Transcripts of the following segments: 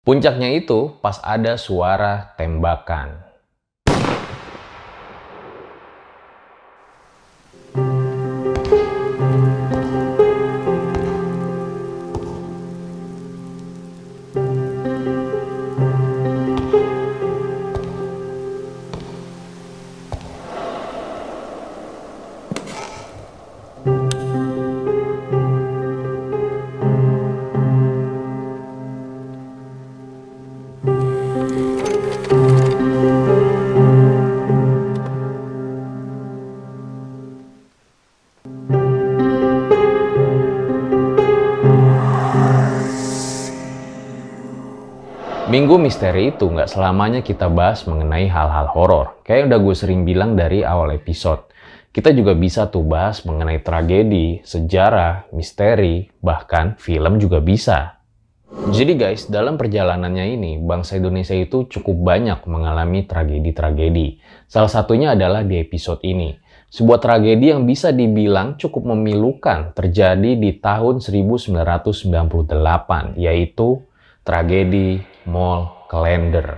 Puncaknya itu pas ada suara tembakan. Minggu Misteri itu nggak selamanya kita bahas mengenai hal-hal horor. Kayak udah gue sering bilang dari awal episode. Kita juga bisa tuh bahas mengenai tragedi, sejarah, misteri, bahkan film juga bisa. Jadi guys, dalam perjalanannya ini, bangsa Indonesia itu cukup banyak mengalami tragedi-tragedi. Salah satunya adalah di episode ini. Sebuah tragedi yang bisa dibilang cukup memilukan terjadi di tahun 1998, yaitu tragedi Mall Klender.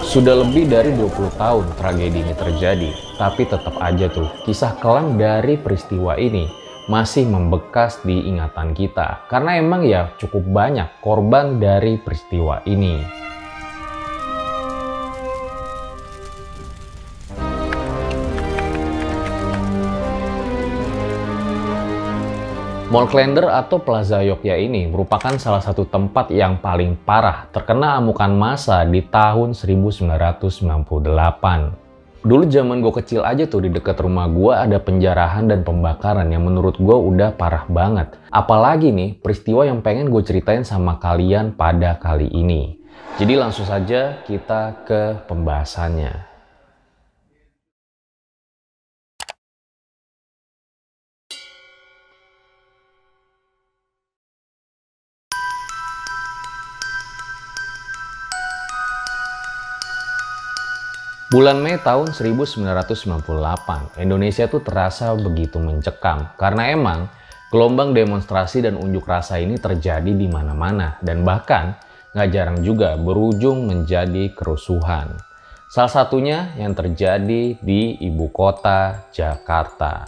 Sudah lebih dari 20 tahun tragedi ini terjadi, tapi tetap aja tuh kisah kelam dari peristiwa ini masih membekas di ingatan kita. Karena emang ya cukup banyak korban dari peristiwa ini. Mall Klender atau Plaza Yogya ini merupakan salah satu tempat yang paling parah terkena amukan massa di tahun 1998. Dulu zaman gue kecil aja tuh di dekat rumah gue ada penjarahan dan pembakaran yang menurut gue udah parah banget. Apalagi nih peristiwa yang pengen gue ceritain sama kalian pada kali ini. Jadi langsung saja kita ke pembahasannya. Bulan Mei tahun 1998, Indonesia tuh terasa begitu mencekam karena emang gelombang demonstrasi dan unjuk rasa ini terjadi di mana-mana dan bahkan nggak jarang juga berujung menjadi kerusuhan. Salah satunya yang terjadi di ibu kota Jakarta.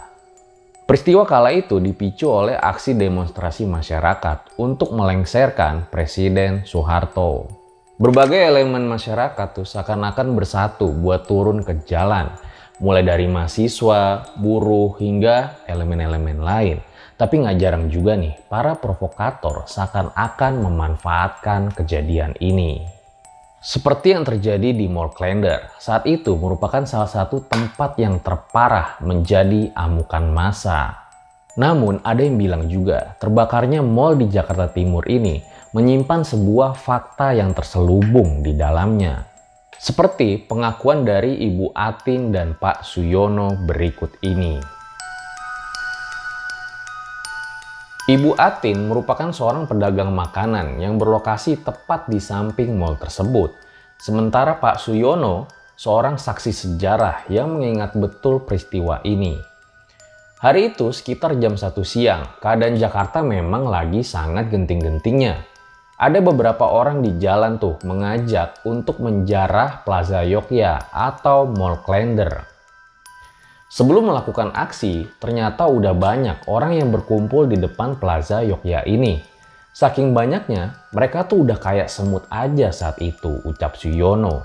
Peristiwa kala itu dipicu oleh aksi demonstrasi masyarakat untuk melengsarkan Presiden Soeharto. Berbagai elemen masyarakat tuh seakan-akan bersatu buat turun ke jalan. Mulai dari mahasiswa, buruh, hingga elemen-elemen lain. Tapi nggak jarang juga nih, para provokator seakan-akan memanfaatkan kejadian ini. Seperti yang terjadi di Mall Klender, saat itu merupakan salah satu tempat yang terparah menjadi amukan massa. Namun ada yang bilang juga, terbakarnya mall di Jakarta Timur ini menyimpan sebuah fakta yang terselubung di dalamnya. Seperti pengakuan dari Ibu Atin dan Pak Suyono berikut ini. Ibu Atin merupakan seorang pedagang makanan yang berlokasi tepat di samping mall tersebut. Sementara Pak Suyono seorang saksi sejarah yang mengingat betul peristiwa ini. Hari itu sekitar jam 1 siang, keadaan Jakarta memang lagi sangat genting-gentingnya. Ada beberapa orang di jalan tuh mengajak untuk menjarah Plaza Yogya atau Mall Klender. Sebelum melakukan aksi, ternyata udah banyak orang yang berkumpul di depan Plaza Yogya ini. Saking banyaknya, mereka tuh udah kayak semut aja saat itu, ucap Suyono.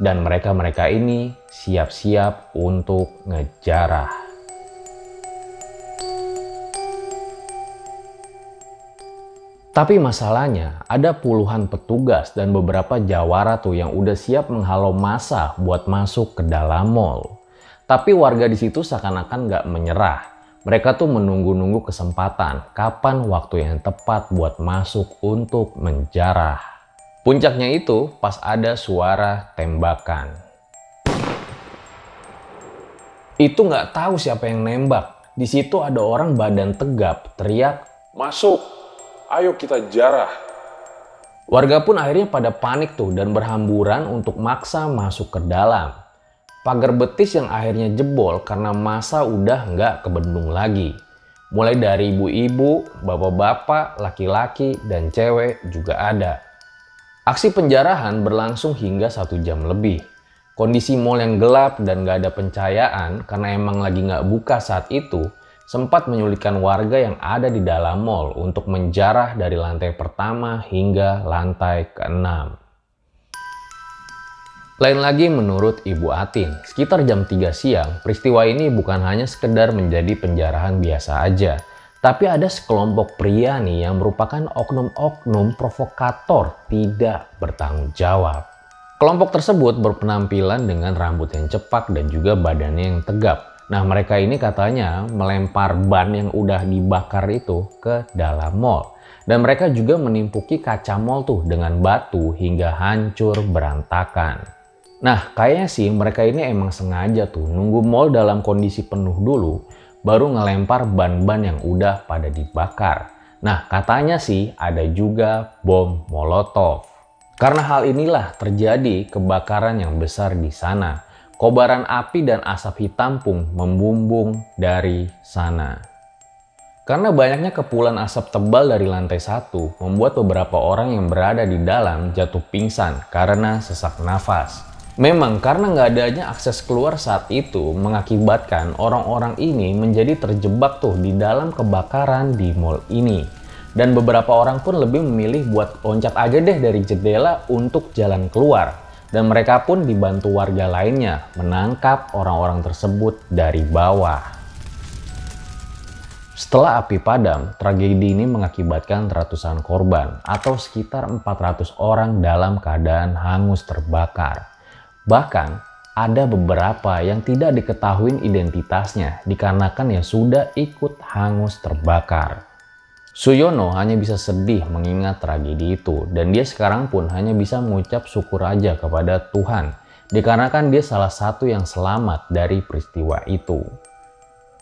Dan mereka-mereka ini siap-siap untuk ngejarah. Tapi masalahnya ada puluhan petugas dan beberapa jawara tuh yang udah siap menghalau massa buat masuk ke dalam mall. Tapi warga di situ seakan-akan nggak menyerah. Mereka tuh menunggu-nunggu kesempatan kapan waktu yang tepat buat masuk untuk menjarah. Puncaknya itu pas ada suara tembakan. Itu nggak tahu siapa yang nembak. Di situ ada orang badan tegap teriak, "Masuk! Ayo kita jarah." Warga pun akhirnya pada panik tuh dan berhamburan untuk maksa masuk ke dalam. Pagar betis yang akhirnya jebol karena massa udah nggak kebendung lagi. Mulai dari ibu-ibu, bapak-bapak, laki-laki, dan cewek juga ada. Aksi penjarahan berlangsung hingga 1 jam lebih. Kondisi mal yang gelap dan gak ada pencahayaan karena emang lagi gak buka saat itu, sempat menyulitkan warga yang ada di dalam mal untuk menjarah dari lantai pertama hingga lantai ke-6. Lain lagi menurut Ibu Atin, sekitar jam 3 siang, peristiwa ini bukan hanya sekedar menjadi penjarahan biasa aja, tapi ada sekelompok pria nih yang merupakan oknum-oknum provokator tidak bertanggung jawab. Kelompok tersebut berpenampilan dengan rambut yang cepak dan juga badannya yang tegap. Nah, mereka ini katanya melempar ban yang udah dibakar itu ke dalam mal. Dan mereka juga menimpuki kaca mal tuh dengan batu hingga hancur berantakan. Nah, kayaknya sih mereka ini emang sengaja tuh nunggu mal dalam kondisi penuh dulu, baru ngelempar ban-ban yang udah pada dibakar. Nah, katanya sih ada juga bom molotov. Karena hal inilah terjadi kebakaran yang besar di sana. Kobaran api dan asap hitam pun membumbung dari sana. Karena banyaknya kepulan asap tebal dari lantai 1 membuat beberapa orang yang berada di dalam jatuh pingsan karena sesak nafas. Memang karena nggak adanya akses keluar saat itu mengakibatkan orang-orang ini menjadi terjebak tuh di dalam kebakaran di mal ini. Dan beberapa orang pun lebih memilih buat loncat aja deh dari jendela untuk jalan keluar. Dan mereka pun dibantu warga lainnya menangkap orang-orang tersebut dari bawah. Setelah api padam, tragedi ini mengakibatkan ratusan korban atau sekitar 400 orang dalam keadaan hangus terbakar. Bahkan ada beberapa yang tidak diketahui identitasnya dikarenakan ya sudah ikut hangus terbakar. Suyono hanya bisa sedih mengingat tragedi itu dan dia sekarang pun hanya bisa mengucap syukur aja kepada Tuhan dikarenakan dia salah satu yang selamat dari peristiwa itu.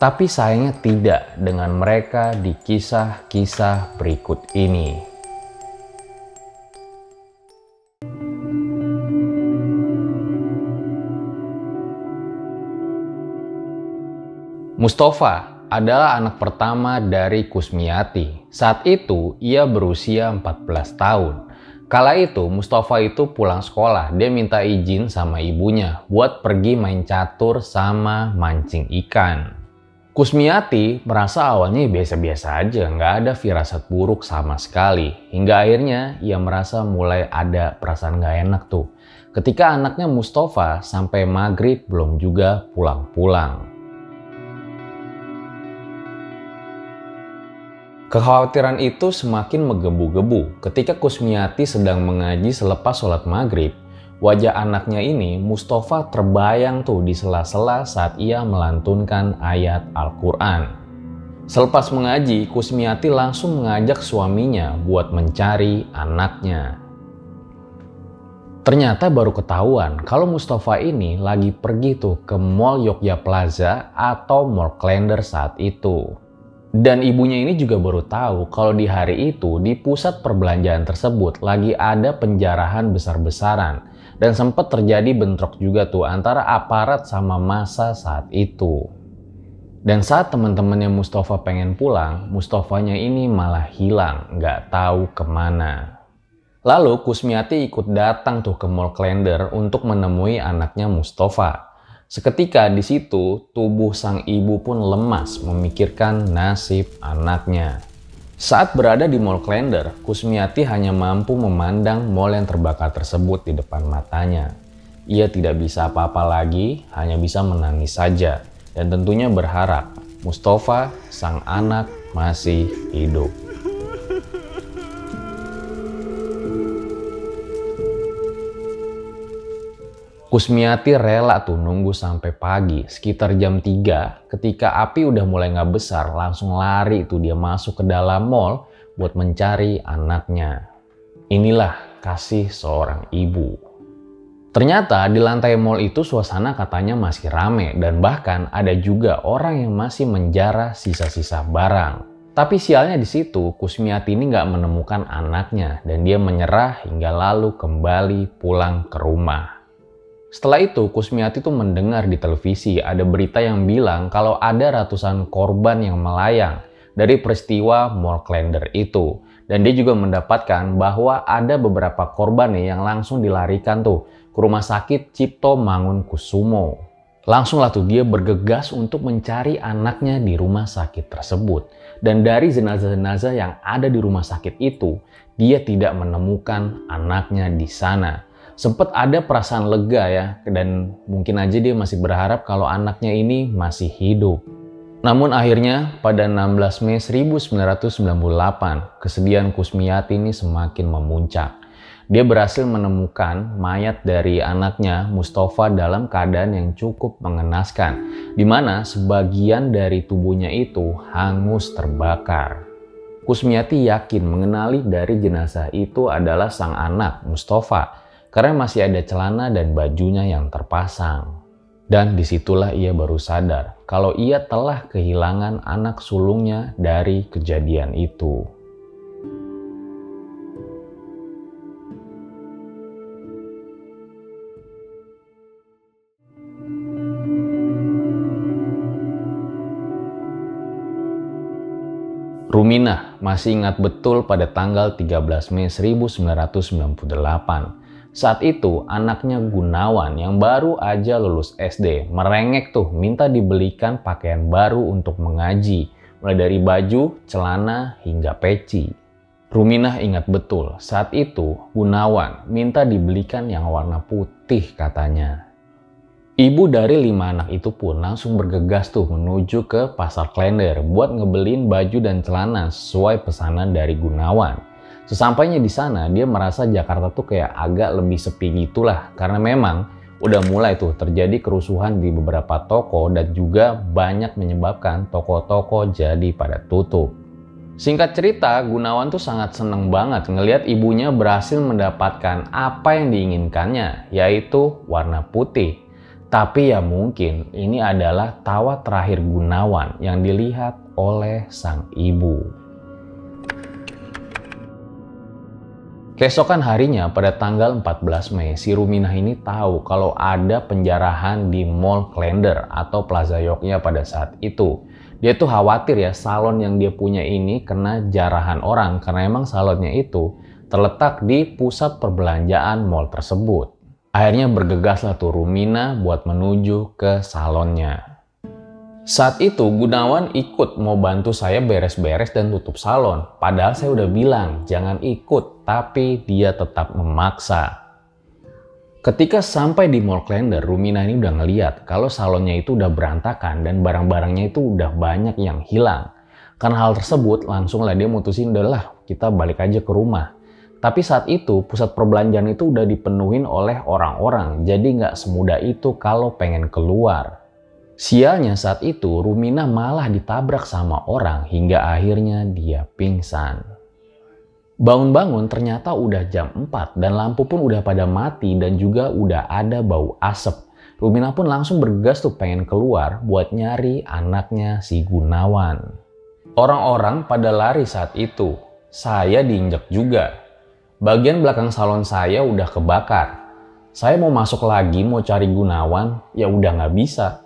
Tapi sayangnya tidak dengan mereka di kisah-kisah berikut ini. Mustafa adalah anak pertama dari Kusmiati. Saat itu ia berusia 14 tahun. Kala itu Mustafa itu pulang sekolah. Dia minta izin sama ibunya buat pergi main catur sama mancing ikan. Kusmiati merasa awalnya biasa-biasa aja, nggak ada firasat buruk sama sekali. Hingga akhirnya ia merasa mulai ada perasaan nggak enak tuh. Ketika anaknya Mustafa sampai maghrib belum juga pulang-pulang. Kekhawatiran itu semakin menggebu-gebu ketika Kusmiati sedang mengaji selepas sholat maghrib. Wajah anaknya ini, Mustafa, terbayang tuh di sela-sela saat ia melantunkan ayat Al-Quran. Selepas mengaji, Kusmiati langsung mengajak suaminya buat mencari anaknya. Ternyata baru ketahuan kalau Mustafa ini lagi pergi tuh ke Mall Yogyakarta Plaza atau Mall Klender saat itu. Dan ibunya ini juga baru tahu kalau di hari itu di pusat perbelanjaan tersebut lagi ada penjarahan besar-besaran. Dan sempat terjadi bentrok juga tuh antara aparat sama massa saat itu. Dan saat teman-temannya Mustafa pengen pulang, Mustafanya ini malah hilang, nggak tahu kemana. Lalu Kusmiati ikut datang tuh ke Mall Klender untuk menemui anaknya Mustafa. Seketika di situ, tubuh sang ibu pun lemas memikirkan nasib anaknya. Saat berada di Mall Klender, Kusmiati hanya mampu memandang mall yang terbakar tersebut di depan matanya. Ia tidak bisa apa-apa lagi, hanya bisa menangis saja. Dan tentunya berharap Mustafa, sang anak, masih hidup. Kusmiati rela tuh nunggu sampai pagi, sekitar jam 3, ketika api udah mulai nggak besar, langsung lari tuh dia masuk ke dalam mall buat mencari anaknya. Inilah kasih seorang ibu. Ternyata di lantai mall itu suasana katanya masih rame dan bahkan ada juga orang yang masih menjarah sisa-sisa barang. Tapi sialnya di situ, Kusmiati ini nggak menemukan anaknya dan dia menyerah hingga lalu kembali pulang ke rumah. Setelah itu, Kusmiati tuh mendengar di televisi ada berita yang bilang kalau ada ratusan korban yang melayang dari peristiwa Mall Klender itu. Dan dia juga mendapatkan bahwa ada beberapa korban nih yang langsung dilarikan tuh ke rumah sakit Cipto Mangunkusumo. Langsung lah tuh dia bergegas untuk mencari anaknya di rumah sakit tersebut. Dan dari jenazah-jenazah yang ada di rumah sakit itu, dia tidak menemukan anaknya di sana. Sempat ada perasaan lega ya, dan mungkin aja dia masih berharap kalau anaknya ini masih hidup. Namun akhirnya pada 16 Mei 1998, kesedihan Kusmiati ini semakin memuncak. Dia berhasil menemukan mayat dari anaknya Mustafa dalam keadaan yang cukup mengenaskan, di mana sebagian dari tubuhnya itu hangus terbakar. Kusmiati yakin mengenali dari jenazah itu adalah sang anak Mustafa, karena masih ada celana dan bajunya yang terpasang. Dan disitulah ia baru sadar kalau ia telah kehilangan anak sulungnya dari kejadian itu. Ruminah masih ingat betul pada tanggal 13 Mei 1998. Saat itu anaknya Gunawan yang baru aja lulus SD merengek tuh minta dibelikan pakaian baru untuk mengaji. Mulai dari baju, celana, hingga peci. Ruminah ingat betul saat itu Gunawan minta dibelikan yang warna putih katanya. Ibu dari 5 anak itu pun langsung bergegas tuh menuju ke pasar Klender buat ngebelin baju dan celana sesuai pesanan dari Gunawan. Sesampainya di sana, dia merasa Jakarta tuh kayak agak lebih sepi gitulah. Karena memang udah mulai tuh terjadi kerusuhan di beberapa toko dan juga banyak menyebabkan toko-toko jadi pada tutup. Singkat cerita, Gunawan tuh sangat seneng banget ngelihat ibunya berhasil mendapatkan apa yang diinginkannya, yaitu warna putih. Tapi ya mungkin ini adalah tawa terakhir Gunawan yang dilihat oleh sang ibu. Keesokan harinya pada tanggal 14 Mei, si Ruminah ini tahu kalau ada penjarahan di Mall Klender atau Plaza Yogya pada saat itu. Dia tuh khawatir ya salon yang dia punya ini kena jarahan orang karena emang salonnya itu terletak di pusat perbelanjaan mall tersebut. Akhirnya bergegaslah tuh Ruminah buat menuju ke salonnya. Saat itu Gunawan ikut mau bantu saya beres-beres dan tutup salon. Padahal saya udah bilang jangan ikut, tapi dia tetap memaksa. Ketika sampai di Mall Klender, Ruminah ini udah ngeliat kalau salonnya itu udah berantakan dan barang-barangnya itu udah banyak yang hilang. Karena hal tersebut langsung lah dia mutusin udahlah kita balik aja ke rumah. Tapi saat itu pusat perbelanjaan itu udah dipenuhin oleh orang-orang, jadi nggak semudah itu kalau pengen keluar. Sialnya saat itu Ruminah malah ditabrak sama orang hingga akhirnya dia pingsan. Bangun-bangun ternyata udah jam 4 dan lampu pun udah pada mati dan juga udah ada bau asap. Ruminah pun langsung bergegas tuh pengen keluar buat nyari anaknya si Gunawan. Orang-orang pada lari saat itu. Saya diinjak juga. Bagian belakang salon saya udah kebakar. Saya mau masuk lagi mau cari Gunawan, ya udah nggak bisa.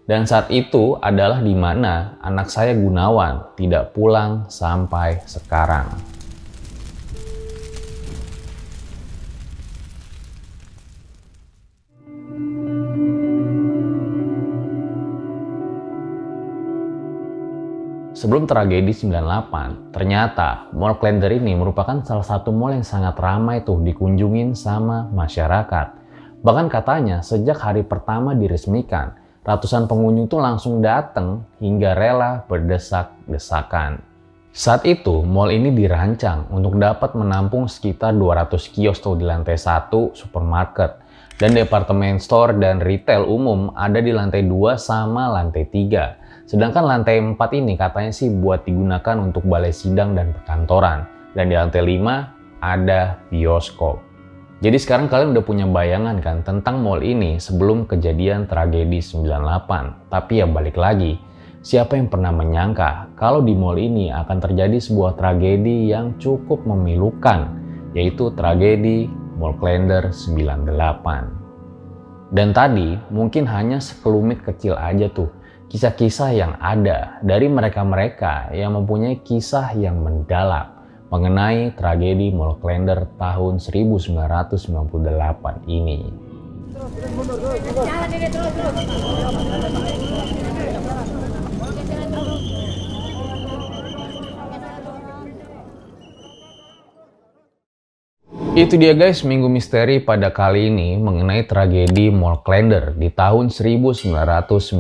Dan saat itu adalah di mana anak saya Gunawan tidak pulang sampai sekarang. Sebelum tragedi 98, ternyata Mall Klender ini merupakan salah satu mall yang sangat ramai tuh dikunjungin sama masyarakat. Bahkan katanya sejak hari pertama diresmikan, ratusan pengunjung tuh langsung datang hingga rela berdesak-desakan. Saat itu, mall ini dirancang untuk dapat menampung sekitar 200 kios tuh di lantai 1 supermarket. Dan departemen store dan retail umum ada di lantai 2 sama lantai 3. Sedangkan lantai 4 ini katanya sih buat digunakan untuk balai sidang dan perkantoran. Dan di lantai 5 ada bioskop. Jadi sekarang kalian udah punya bayangan kan tentang mall ini sebelum kejadian tragedi 98. Tapi ya balik lagi, siapa yang pernah menyangka kalau di mall ini akan terjadi sebuah tragedi yang cukup memilukan, yaitu tragedi Mall Klender 98. Dan tadi mungkin hanya sekelumit kecil aja tuh kisah-kisah yang ada dari mereka-mereka yang mempunyai kisah yang mendalam mengenai tragedi Moorklender tahun 1998 ini. Itu dia guys, Minggu Misteri pada kali ini mengenai tragedi Moorklender di tahun 1998.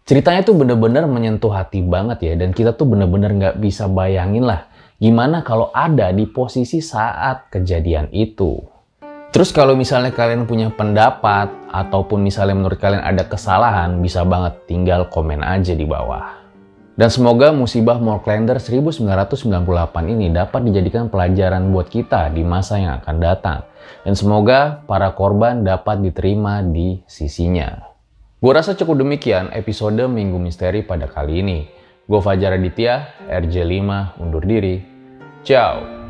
Ceritanya tuh bener-bener menyentuh hati banget ya, dan kita tuh bener-bener nggak bisa bayangin lah gimana kalau ada di posisi saat kejadian itu. Terus kalau misalnya kalian punya pendapat ataupun misalnya menurut kalian ada kesalahan, bisa banget tinggal komen aja di bawah. Dan semoga musibah Moorklender 1998 ini dapat dijadikan pelajaran buat kita di masa yang akan datang. Dan semoga para korban dapat diterima di sisinya. Gue rasa cukup demikian episode Minggu Misteri pada kali ini. Gue Fajar Aditya, RJ5, undur diri. Ciao!